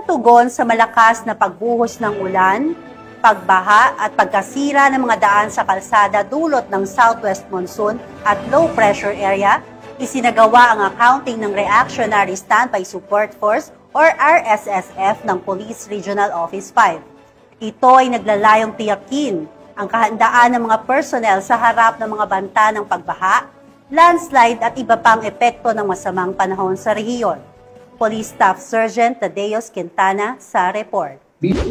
tugon sa malakas na pagbuhos ng ulan, pagbaha at pagkasira ng mga daan sa kalsada dulot ng southwest monsoon at low pressure area, isinagawa ang accounting ng Reactionary Standby Support Force or RSSF ng Police Regional Office 5. Ito ay naglalayong tiyakin ang kahandaan ng mga personnel sa harap ng mga banta ng pagbaha, landslide at iba pang epekto ng masamang panahon sa rehiyon. Police Staff Sergeant Tadeos Quintana sa report.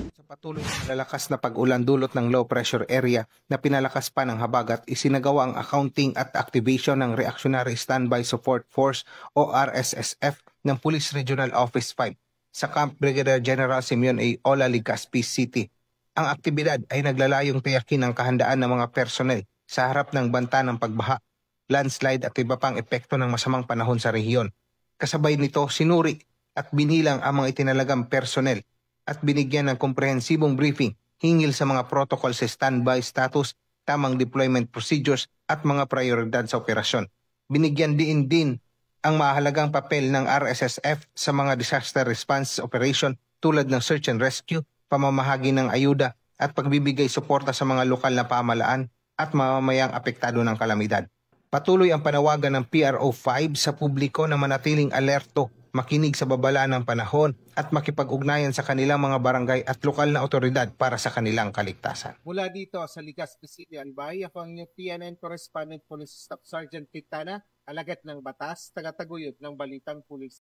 Sa patuloy na lalakas na pag-ulan dulot ng low pressure area na pinalakas pa ng habagat, isinagawa ang accounting at activation ng Reactionary Standby Support Force o RSSF ng Police Regional Office 5 sa Camp Brigadier General Simeon A. Ola, Legazpi City. Ang aktibidad ay naglalayong tiyakin ang kahandaan ng mga personnel sa harap ng banta ng pagbaha, landslide at iba pang epekto ng masamang panahon sa rehiyon. Kasabay nito, sinuri at binilang ang mga itinalagang personnel at binigyan ng komprehensibong briefing hinggil sa mga protocol sa standby status, tamang deployment procedures at mga prioridad sa operasyon. Binigyan din ang mahalagang papel ng RSSF sa mga disaster response operation tulad ng search and rescue, pamamahagi ng ayuda at pagbibigay suporta sa mga lokal na pamahalaan at mamamayang apektado ng kalamidad. Patuloy ang panawagan ng PRO5 sa publiko na manatiling alerto, makinig sa babala ng panahon at makipag-ugnayan sa kanilang mga barangay at lokal na otoridad para sa kanilang kaligtasan. Mula dito sa Legazpi City, Albay, ako ang inyong PNN Correspondent Police Staff Sergeant Quintana, alagad ng batas, tagataguyod ng Balitang Pulis.